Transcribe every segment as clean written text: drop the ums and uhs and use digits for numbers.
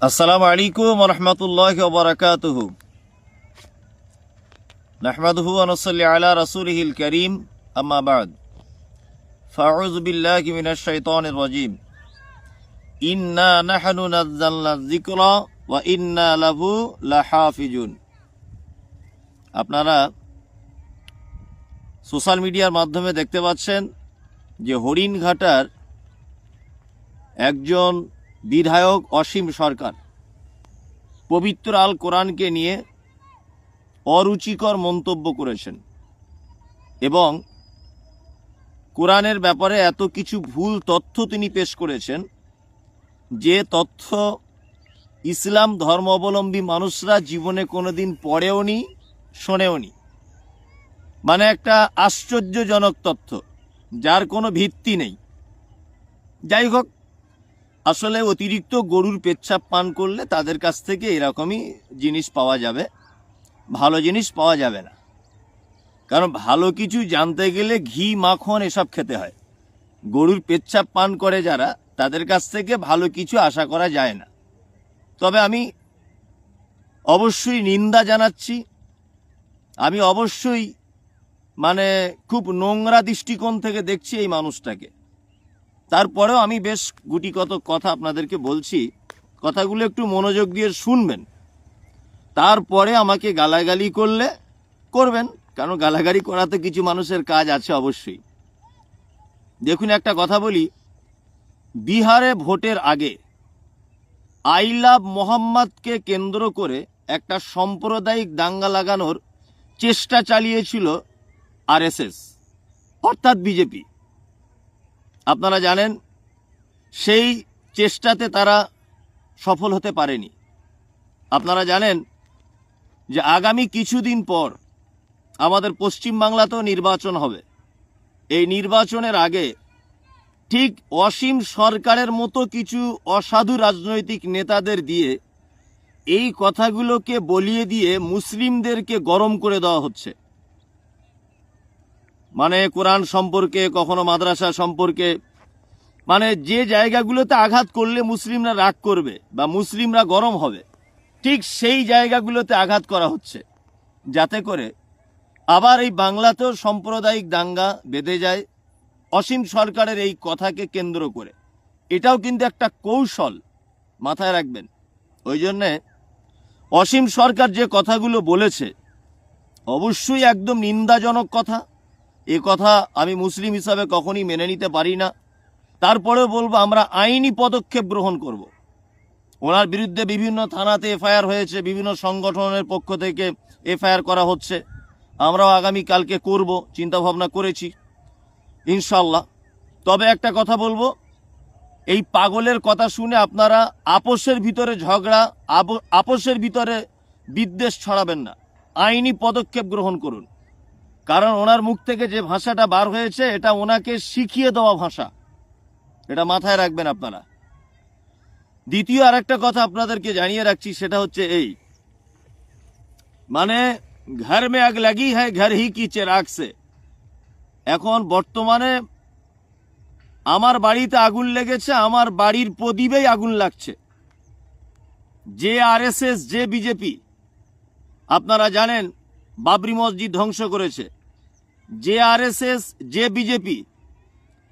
আসসালামু আলাইকুম ওয়া রাহমাতুল্লাহি ওয়া বারাকাতুহু। নাহমাদুহু ওয়া নুসাল্লি আলা রাসূলিহিল কারীম, আম্মা বা'দ। ফাআউযু বিল্লাহি মিনাশ শাইতানির রাজীম। ইন্না নাহনু নাযালনা যিকরা ওয়া ইন্না লাহু লাহাফিজুন। আপনারা সোশ্যাল মিডিয়ার মাধ্যমে দেখতে পাচ্ছেন যে হরিণঘাটার একজন বিধায়ক অসীম সরকার পবিত্র আল কোরআনকে নিয়ে অরুচিকর মন্তব্য করেছেন এবং কোরআনের ব্যাপারে এত কিছু ভুল তথ্য তিনি পেশ করেছেন যে তথ্য ইসলাম ধর্মাবলম্বী মানুষরা জীবনে কোনোদিন পড়েওনি, শোনেওনি। মানে একটা আশ্চর্যজনক তথ্য যার কোনো ভিত্তি নেই। যাই হোক, আসলে অতিরিক্ত গরুর পেচ্ছাপ পান করলে তাদের কাছ থেকে এরকমই জিনিস পাওয়া যাবে, ভালো জিনিস পাওয়া যাবে না। কারণ ভালো কিছু জানতে গেলে ঘি, মাখন এসব খেতে হয়। গরুর পেচ্ছাপ পান করে যারা, তাদের কাছ থেকে ভালো কিছু আশা করা যায় না। তবে আমি অবশ্যই নিন্দা জানাচ্ছি। আমি অবশ্যই খুব নোংরা দৃষ্টিকোণ থেকে দেখছি এই মানুষটাকে। তারপরেও আমি বেশ গুটিকত কথা আপনাদেরকে বলছি, কথাগুলো একটু মনোযোগ দিয়ে শুনবেন। তারপরে আমাকে গালাগালি করলে করবেন, কারণ গালাগালি করাতে কিছু মানুষের কাজ আছে অবশ্যই। দেখুন, একটা কথা বলি, বিহারে ভোটের আগে আই লাভ মোহাম্মদকে কেন্দ্র করে একটা সাম্প্রদায়িক দাঙ্গা লাগানোর চেষ্টা চালিয়েছিল আরএসএস, অর্থাৎ বিজেপি। আপনারা জানেন সেই চেষ্টাতে তারা সফল হতে পারেনি। আপনারা জানেন যে আগামী কিছুদিন পর আমাদের পশ্চিমবাংলাতেও নির্বাচন হবে। এই নির্বাচনের আগে ঠিক অসীম সরকারের মতো কিছু অসাধু রাজনৈতিক নেতাদের দিয়ে এই কথাগুলোকে বলিয়ে দিয়ে মুসলিমদেরকে গরম করে দেওয়া হচ্ছে। কোরআন সম্পর্কে, কখনো মাদ্রাসা সম্পর্কে, যে জায়গাগুলোতে আঘাত করলে মুসলিমরা রাগ করবে বা মুসলিমরা গরম হবে, ঠিক সেই জায়গাগুলোতে আঘাত করা হচ্ছে, যাতে করে আবার এই বাংলাতেও সাম্প্রদায়িক দাঙ্গা বেঁধে যায় অসীম সরকারের এই কথাকে কেন্দ্র করে। এটাও কিন্তু একটা কৌশল, মাথায় রাখবেন। ওই জন্যে অসীম সরকার যে কথাগুলো বলেছে অবশ্যই একদম নিন্দাজনক কথা। এ কথা আমি মুসলিম হিসাবে কখনই মেনে নিতে পারি না। তারপরেও বলবো, আমরা আইনি পদক্ষেপ গ্রহণ করব। ওনার বিরুদ্ধে বিভিন্ন থানাতে এফআইআর হয়েছে, বিভিন্ন সংগঠনের পক্ষ থেকে এফআইআর করা হচ্ছে। আমরাও আগামীকালকে করব, চিন্তাভাবনা করেছি ইনশাল্লাহ। তবে একটা কথা বলবো, এই পাগলের কথা শুনে আপনারা আপোষের ভিতরে ঝগড়া, আপোষের ভিতরে বিদ্বেষ ছড়াবেন না। আইনি পদক্ষেপ গ্রহণ করুন। কারণ ওনার মুখ থেকে যে ভাষাটা বার হয়েছে এটা ওনাকে শিখিয়ে দেওয়া ভাষা, এটা মাথায় রাখবেন আপনারা। দ্বিতীয় আরেকটা কথা আপনাদেরকে জানিয়ে রাখছি, সেটা হচ্ছে এই, ঘর মে আগ লাগি হ্যায় ঘর হি কি চিরাগ সে। এখন বর্তমানে আমার বাড়িতে আগুন লেগেছে, আমার বাড়ির প্রদীপেই আগুন লাগছে। যে আরএসএস, যে বিজেপি, আপনারা জানেন বাবরি মসজিদ ধ্বংস করেছে। যে আরএসএস, যে বিজেপি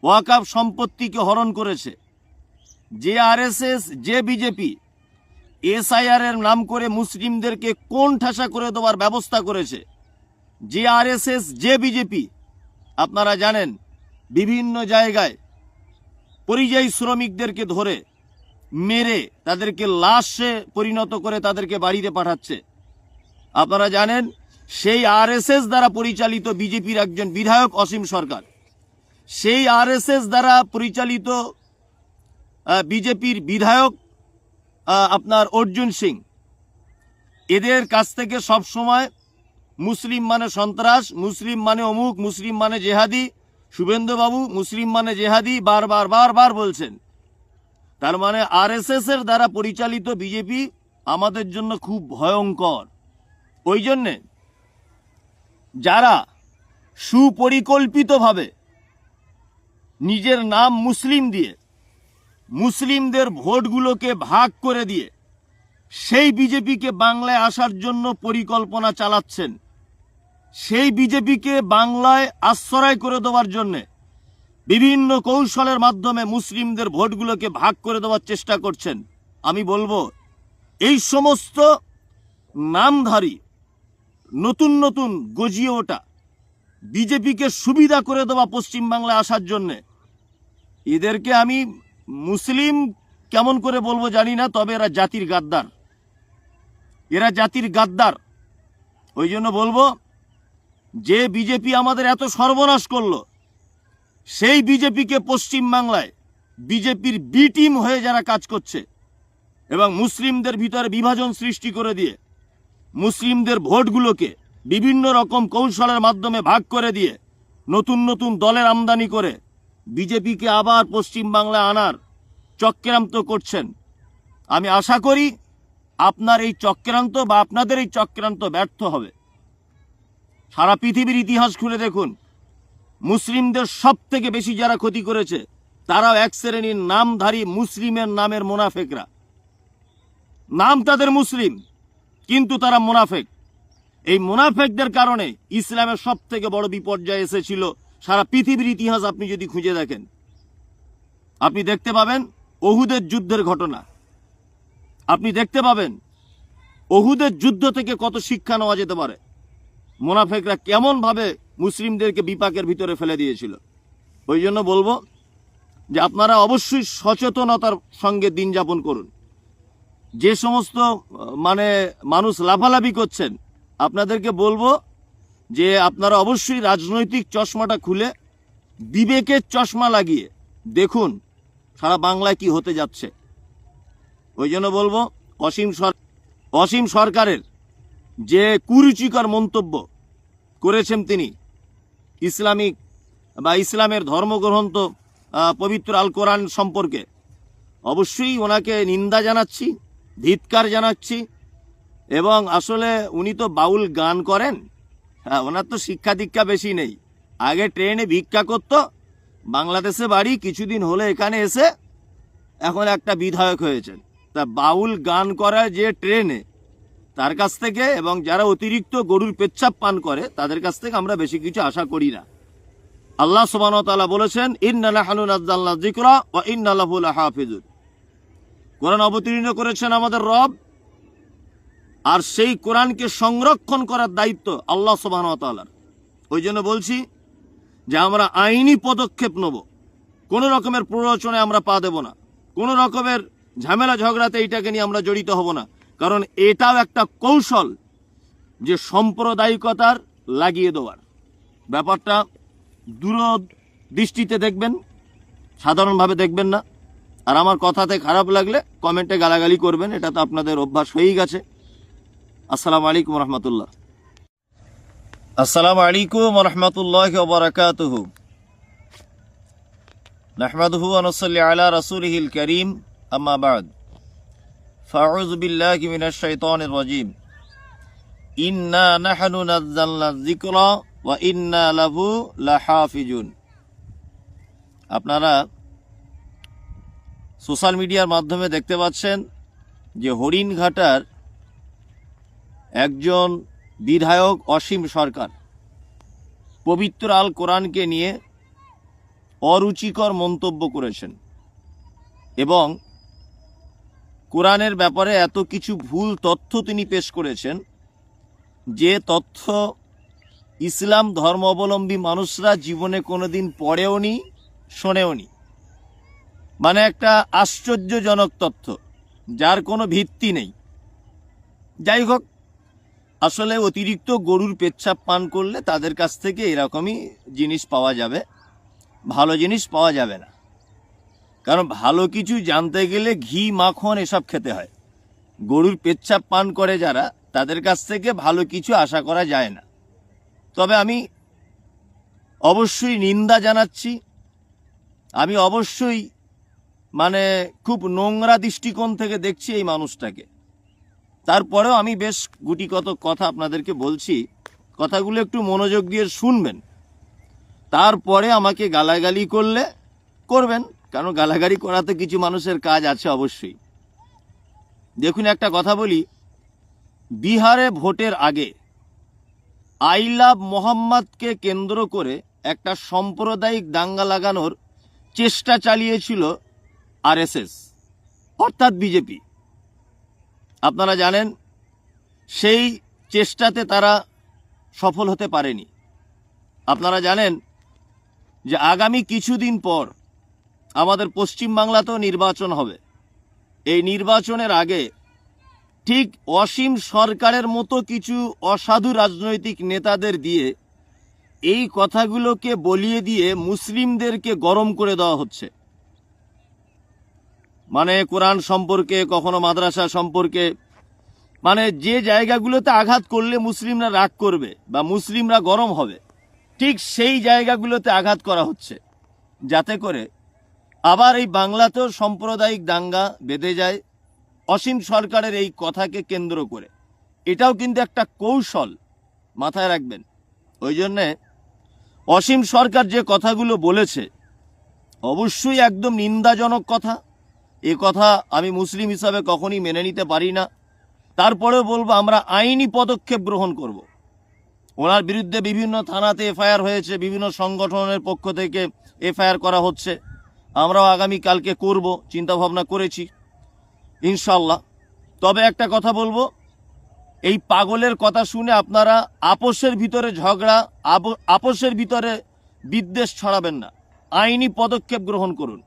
ওয়াকফ সম্পত্তিকে হরণ করেছে। যে আরএসএস, যে বিজেপি এসআইআর এর নাম করে মুসলিমদেরকে কোণ ঠাসা করে দেওয়ার ব্যবস্থা করেছে। যে আরএসএস, যে বিজেপি, আপনারা জানেন বিভিন্ন জায়গায় পরিযায়ী শ্রমিকদেরকে ধরে মেরে তাদেরকে লাশে পরিণত করে তাদেরকে বাড়িতে পাঠাচ্ছে। আপনারা জানেন সেই আরএসএস দ্বারা পরিচালিত বিজেপির একজন বিধায়ক অসীম সরকার, সেই আরএসএস দ্বারা পরিচালিত বিজেপির বিধায়ক আপনার অর্জুন সিং, এদের কাছ থেকে সব সময় মুসলিম মানে সন্ত্রাস, মুসলিম মানে অমুক, মুসলিম মানে জেহাদি, শুভেন্দুবাবু মুসলিম মানে জেহাদি বারবার বলছেন। তার মানে আরএসএস এর দ্বারা পরিচালিত বিজেপি আমাদের জন্য খুব ভয়ঙ্কর। ওই জন্যে যারা সুপরিকল্পিতভাবে নিজের নাম মুসলিম দিয়ে মুসলিমদের ভোটগুলোকে ভাগ করে দিয়ে সেই বিজেপিকে বাংলায় আসার জন্য পরিকল্পনা চালাচ্ছেন, সেই বিজেপিকে বাংলায় আশ্রয় করে দেওয়ার জন্য বিভিন্ন কৌশলের মাধ্যমে মুসলিমদের ভোটগুলোকে ভাগ করে দেওয়ার চেষ্টা করছেন। আমি বলবো এই সমস্ত নামধারী নতুন নতুন গজিয়ে ওঠা বিজেপিকে সুবিধা করে দেওয়া পশ্চিমবাংলায় আসার জন্যে, এদেরকে আমি মুসলিম কেমন করে বলবো জানি না, তবে এরা জাতির গাদ্দার, এরা জাতির গাদ্দার। ওই জন্য বলবো যে বিজেপি আমাদের এত সর্বনাশ করলো, সেই বিজেপিকে পশ্চিমবাংলায় বিজেপির বি টিম হয়ে যারা কাজ করছে এবং মুসলিমদের ভিতরে বিভাজন সৃষ্টি করে দিয়ে মুসলিমদের ভোটগুলোকে বিভিন্ন রকম কৌশলের মাধ্যমে ভাগ করে দিয়ে নতুন নতুন দলের আমদানি করে বিজেপিকে আবার পশ্চিমবাংলায় আনার চক্রান্ত করছেন। আমি আশা করি আপনার এই চক্রান্ত বা আপনাদের এই চক্রান্ত ব্যর্থ হবে। সারা পৃথিবীর ইতিহাস খুলে দেখুন, মুসলিমদের সব থেকে বেশি যারা ক্ষতি করেছে তারাও এক শ্রেণীর নামধারী মুসলিমের নামের মুনাফেকরা। নাম তাদের মুসলিম, কিন্তু তারা মুনাফেক। এই মুনাফেকদের কারণে ইসলামের সব থেকে বড় বিপর্যয় এসেছিল। সারা পৃথিবীর ইতিহাস আপনি যদি খুঁজে দেখেন, আপনি দেখতে পাবেন ওহুদের যুদ্ধের ঘটনা, আপনি দেখতে পাবেন ওহুদের যুদ্ধ থেকে কত শিক্ষা নেওয়া যেতে পারে। মুনাফেকরা কেমন ভাবে মুসলিমদেরকে বিপাকের ভিতরে ফেলে দিয়েছিল। ওই জন্য বলবো যে আপনারা অবশ্যই সচেতনতার সঙ্গে দিন যাপন করুন। যে সমস্ত মানুষ লাফালাফি করছেন, আপনাদেরকে বলবো যে আপনারা অবশ্যই রাজনৈতিক চশমাটা খুলে বিবেকের চশমা লাগিয়ে দেখুন সারা বাংলায় কি হতে যাচ্ছে। ওই জন্য বলবো অসীম সরকারের যে কুরুচিকর মন্তব্য করেছেন তিনি ইসলামিক বা ইসলামের ধর্মগ্রন্থ পবিত্র আল কোরআন সম্পর্কে, অবশ্যই ওনাকে নিন্দা জানাচ্ছি, ধিক্কার জানাচ্ছি। এবং আসলে উনি তো বাউল গান করেন, ওনার তো শিক্ষা দীক্ষা বেশি নেই। আগে ট্রেনে ভিক্ষা করত, বাংলাদেশে বাড়ি, কিছুদিন হলে এখানে এসে এখন একটা বিধায়ক হয়েছেন। তা বাউল গান করা যে ট্রেনে, তার কাছ থেকে এবং যারা অতিরিক্ত গরুর পেচ্ছাপ পান করে তাদের কাছ থেকে আমরা বেশি কিছু আশা করি না। আল্লাহ সুবহানাহু ওয়া তাআলা বলেছেন, ইন্না নাহনু নাযালনা যিকরা ওয়া ইন্না লাহু লাহাফিজুন। কোরআন অবতীর্ণ করেছেন আমাদের রব, আর সেই কোরআনকে সংরক্ষণ করার দায়িত্ব আল্লাহ সুবহানাহু ওয়া তাআলার। ওই জন্য বলছি যে আমরা আইনি পদক্ষেপ নেব, কোনো রকমের প্ররোচনায় আমরা পা দেব না, কোনো রকমের ঝামেলা ঝগড়াতে এইটাকে নিয়ে আমরা জড়িত হব না। কারণ এটাও একটা কৌশল যে সাম্প্রদায়িকতার লাগিয়ে দেওয়ার ব্যাপারটা দূরদৃষ্টিতে দেখবেন, সাধারণভাবে দেখবেন না। আর আমার কথাতে খারাপ লাগলে কমেন্টে গালাগালি করবেন, এটা তো আপনাদের অভ্যাস হয়েই গেছে। আসসালামু আলাইকুম রহমতুল্লাহ। আসসালামু আলাইকুম রহমতুল্লাহি ওয়া বারাকাতুহু। নাহমাদুহু ওয়া নুসাল্লি আলা রাসূলিহিল কারীম, আম্মা বা'দ। ফাউযু বিল্লাহি মিনাশ শাইতানির রাজীম। ইন্না নাহনু নাযালনা যিকরা ওয়া ইন্না লাহু লাহাফিজুন। আপনারা সোশ্যাল মিডিয়ার মাধ্যমে দেখতে পাচ্ছেন যে হরিণঘাটার একজন বিধায়ক অসীম সরকার পবিত্র আল কোরআনকে নিয়ে অরুচিকর মন্তব্য করেছেন এবং কোরআনের ব্যাপারে এত কিছু ভুল তথ্য তিনি পেশ করেছেন যে তথ্য ইসলাম ধর্মাবলম্বী মানুষরা জীবনে কোনোদিন পড়েওনি, শোনেওনি। মানে একটা আশ্চর্যজনক তথ্য যার কোনো ভিত্তি নেই। যাই হোক, আসলে অতিরিক্ত গরুর পেচ্ছাপ পান করলে তাদের কাছ থেকে এরকমই জিনিস পাওয়া যাবে, ভালো জিনিস পাওয়া যাবে না। কারণ ভালো কিছু জানতে গেলে ঘি মাখন এসব খেতে হয়। গরুর পেচ্ছাপ পান করে যারা, তাদের কাছ থেকে ভালো কিছু আশা করা যায় না। তবে আমি অবশ্যই নিন্দা জানাচ্ছি, আমি অবশ্যই খুব নোংরা দৃষ্টিকোণ থেকে দেখছি এই মানুষটাকে। তারপরেও আমি বেশ গুটি কত কথা আপনাদেরকে বলছি, কথাগুলো একটু মনোযোগ দিয়ে শুনবেন। তারপরে আমাকে গালাগালি করলে করবেন, কারণ গালাগালি করাতে কিছু মানুষের কাজ আছে অবশ্যই। দেখুন, একটা কথা বলি, বিহারে ভোটের আগে আই লাভ মোহাম্মদকে কেন্দ্র করে একটা সাম্প্রদায়িক দাঙ্গা লাগানোর চেষ্টা চালিয়েছিল আরএসএস, অর্থাৎ বিজেপি। আপনারা জানেন সেই চেষ্টাতে তারা সফল হতে পারেনি। আপনারা জানেন যে আগামী কিছুদিন পর আমাদের পশ্চিমবাংলাতেও নির্বাচন হবে। এই নির্বাচনের আগে ঠিক অসীম সরকারের মতো কিছু অসাধু রাজনৈতিক নেতাদের দিয়ে এই কথাগুলোকে বলিয়ে দিয়ে মুসলিমদেরকে গরম করে দেওয়া হচ্ছে। মানে কোরআন সম্পর্কে, কখনো মাদ্রাসা সম্পর্কে, মানে যে জায়গাগুলোতে আঘাত করলে মুসলিমরা রাগ করবে বা মুসলিমরা গরম হবে, ঠিক সেই জায়গাগুলোতে আঘাত করা হচ্ছে, যাতে করে আবার এই বাংলাতেও সাম্প্রদায়িক দাঙ্গা বেঁধে যায় অসীম সরকারের এই কথাকে কেন্দ্র করে। এটাও কিন্তু একটা কৌশল, মাথায় রাখবেন। ওই জন্যে অসীম সরকার যে কথাগুলো বলেছে অবশ্যই একদম নিন্দাজনক কথা। এ কথা আমি মুসলিম হিসাবে কখনই মেনে নিতে পারি না। তারপরেও বলবো, আমরা আইনি পদক্ষেপ গ্রহণ করব। ওনার বিরুদ্ধে বিভিন্ন থানাতে এফআইআর হয়েছে, বিভিন্ন সংগঠনের পক্ষ থেকে এফআইআর করা হচ্ছে। আমরাও আগামীকালকে করব, চিন্তাভাবনা করেছি ইনশাল্লাহ। তবে একটা কথা বলবো, এই পাগলের কথা শুনে আপনারা আপোষের ভিতরে ঝগড়া, আপোষের ভিতরে বিদ্বেষ ছড়াবেন না, আইনি পদক্ষেপ গ্রহণ করুন।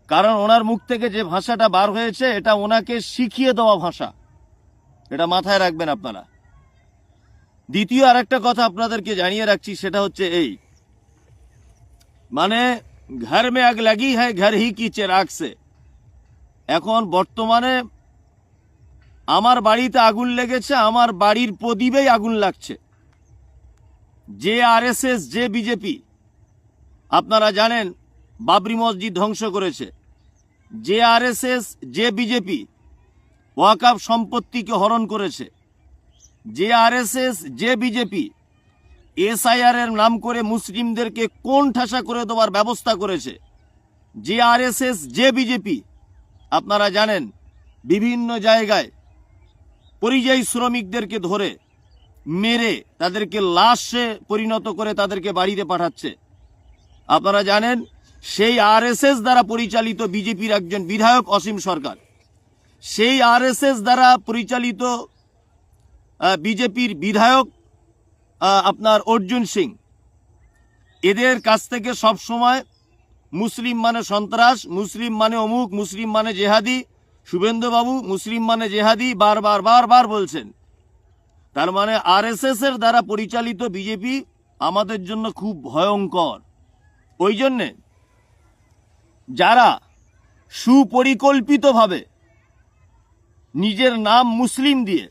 কারণ ওনার মুখ থেকে যে ভাষাটা বার হয়েছে এটা ওনাকে শিখিয়ে দেওয়া ভাষা, এটা মাথায় রাখবেন আপনারা। দ্বিতীয় আরেকটা কথা আপনাদেরকে জানিয়ে রাখছি, সেটা হচ্ছে এই, মানে ঘর মে আগ লাগি হ্যায় ঘর হি কি চিরাগ সে। এখন বর্তমানে আমার বাড়িতে আগুন লেগেছে, আমার বাড়ির প্রদীপেই আগুন লাগছে। যে আরএসএস, যে বিজেপি, আপনারা জানেন বাবরি মসজিদ ধ্বংস করেছে। যে আরএসএস, যে বিজেপি ওয়াকফ সম্পত্তিকে হরণ করেছে। যে আরএসএস, যে বিজেপি এসআইআর এর নাম করে মুসলিমদেরকে কোণ ঠাসা করে দেওয়ার ব্যবস্থা করেছে। যে আরএসএস, যে বিজেপি আপনারা জানেন বিভিন্ন জায়গায় পরিযায়ী শ্রমিকদেরকে ধরে মেরে তাদেরকে লাশে পরিণত করে তাদেরকে বাড়িতে পাঠাচ্ছে। আপনারা জানেন সেই আরএসএস দ্বারা পরিচালিত বিজেপির একজন বিধায়ক অসীম সরকার, সেই আরএসএস দ্বারা পরিচালিত বিজেপির বিধায়ক আপনার অর্জুন সিং, এদের কাছ থেকে সব সময় মুসলিম মানে সন্ত্রাস, মুসলিম মানে অমুক, মুসলিম মানে জেহাদি, শুভেন্দুবাবু মুসলিম মানে জেহাদি বারবার বলছেন। তার মানে আরএসএস এর দ্বারা পরিচালিত বিজেপি আমাদের জন্য খুব ভয়ঙ্কর। ওই জন্যে যারা সুপরিকল্পিতভাবে নিজের নাম মুসলিম দিয়ে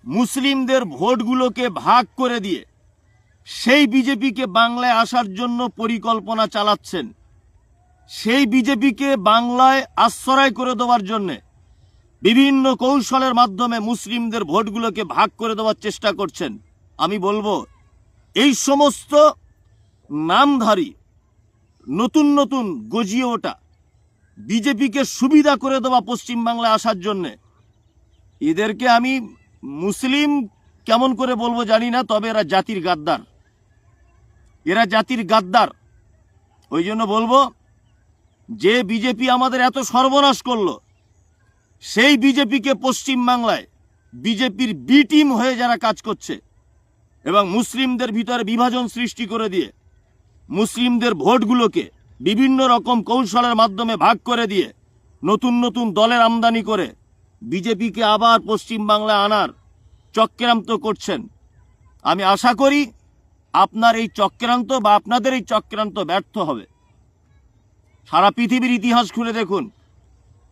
মুসলিমদের ভোটগুলোকে ভাগ করে দিয়ে সেই বিজেপিকে বাংলায় আসার জন্য পরিকল্পনা চালাচ্ছেন, সেই বিজেপিকে বাংলায় আশ্রয় করে দেওয়ার জন্য বিভিন্ন কৌশলের মাধ্যমে মুসলিমদের ভোটগুলোকে ভাগ করে দেওয়ার চেষ্টা করছেন। আমি বলবো, এই সমস্ত নামধারী নতুন নতুন গজিয়ে ওঠা বিজেপিকে সুবিধা করে দেওয়া পশ্চিমবাংলায় আসার জন্যে, এদেরকে আমি মুসলিম কেমন করে বলবো জানি না, তবে এরা জাতির গাদ্দার, এরা জাতির গাদ্দার। ওই জন্য বলবো, যে বিজেপি আমাদের এত সর্বনাশ করলো, সেই বিজেপিকে পশ্চিমবাংলায় বিজেপির বি টিম হয়ে যারা কাজ করছে এবং মুসলিমদের ভিতরে বিভাজন সৃষ্টি করে দিয়ে মুসলিমদের ভোটগুলোকে বিভিন্ন রকম কৌশলের মাধ্যমে ভাগ করে দিয়ে নতুন নতুন দলের আমদানি করে বিজেপিকে আবার পশ্চিমবাংলায় আনার চক্রান্ত করছেন। আমি আশা করি আপনার এই চক্রান্ত বা আপনাদের এই চক্রান্ত ব্যর্থ হবে। সারা পৃথিবীর ইতিহাস খুলে দেখুন,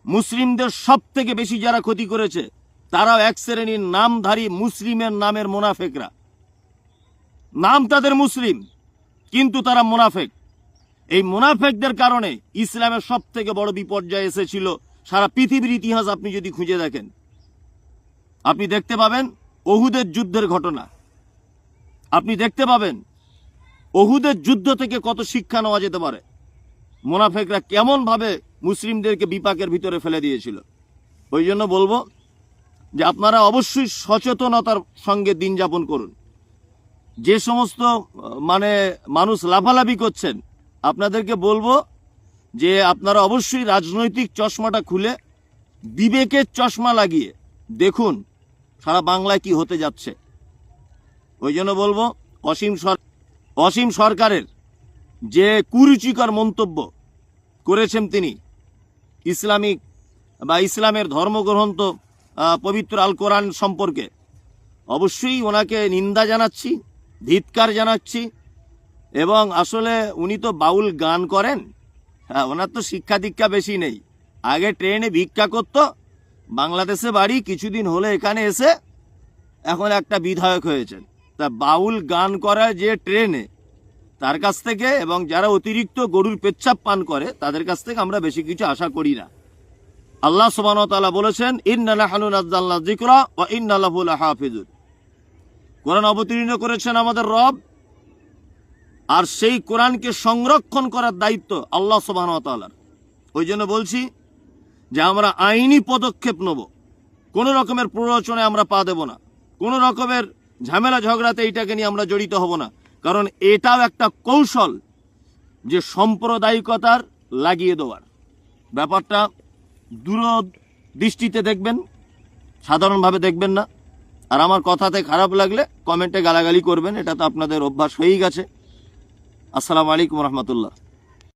মুসলিমদের সব থেকে বেশি যারা ক্ষতি করেছে তারাও এক শ্রেণীর নামধারী মুসলিমের নামের মুনাফেকরা। নাম তাদের মুসলিম, কিন্তু তারা মুনাফেক। এই মুনাফেকদের কারণে ইসলামের সব থেকে বড় বিপর্যয় এসেছিল। সারা পৃথিবীর ইতিহাস আপনি যদি খুঁজে দেখেন, আপনি দেখতে পাবেন ওহুদের যুদ্ধের ঘটনা। আপনি দেখতে পাবেন ওহুদের যুদ্ধ থেকে কত শিক্ষা নেওয়া যেতে পারে। মুনাফেকরা কেমন ভাবে মুসলিমদেরকে বিপাকের ভিতরে ফেলে দিয়েছিল। ওই জন্য বলবো যে আপনারা অবশ্যই সচেতনতার সঙ্গে দিন যাপন করুন। যে সমস্ত মানুষ লাফালাফি করছেন, আপনাদেরকে বলবো যে আপনারা অবশ্যই রাজনৈতিক চশমাটা খুলে বিবেকের চশমা লাগিয়ে দেখুন সারা বাংলায় কি হতে যাচ্ছে। ওই জন্য বলবো অসীম সরকারের যে কুরুচিকর মন্তব্য করেছেন তিনি ইসলামের ধর্মগ্রন্থ পবিত্র আল কোরআন সম্পর্কে, অবশ্যই ওনাকে নিন্দা জানাচ্ছি, ধিক্কার জানাচ্ছি। এবং আসলে উনি তো বাউল গান করেন, ওনার তো শিক্ষা দীক্ষা বেশি নেই। আগে ট্রেনে ভিক্ষা করতো, বাংলাদেশে বাড়ি, কিছুদিন হলে এখানে এসে এখন একটা বিধায়ক হয়েছেন। তা বাউল গান করা যে ট্রেনে, তার কাছ থেকে এবং যারা অতিরিক্ত গরুর পেচ্ছাপ পান করে তাদের কাছ থেকে আমরা বেশি কিছু আশা করি না। আল্লাহ সুবহানাহু ওয়া তাআলা বলেছেন, ইন্না নাহনু নাযালনা যিকরা ওয়া ইন্না লাহু লাহাফিজুন। কোরআন অবতীর্ণ করেছেন আমাদের রব, আর সেই কোরআনকে সংরক্ষণ করার দায়িত্ব আল্লাহ সুবহানাহু ওয়া তাআলার। ওই জন্য বলছি যে আমরা আইনি পদক্ষেপ নেব, কোনো রকমের প্ররোচনে আমরা পা দেব না, কোনো রকমের ঝামেলা ঝগড়াতে এইটাকে নিয়ে আমরা জড়িত হব না। কারণ এটাও একটা কৌশল যে সাম্প্রদায়িকতার লাগিয়ে দেওয়ার ব্যাপারটা দূরদৃষ্টিতে দেখবেন, সাধারণভাবে দেখবেন না। আর আমার কথাতে খারাপ লাগলে কমেন্টে গালাগালি করবেন, এটা তো আপনাদের অভ্যাস হয়েই গেছে। আসসালামু আলাইকুম রহমতুল্লাহ।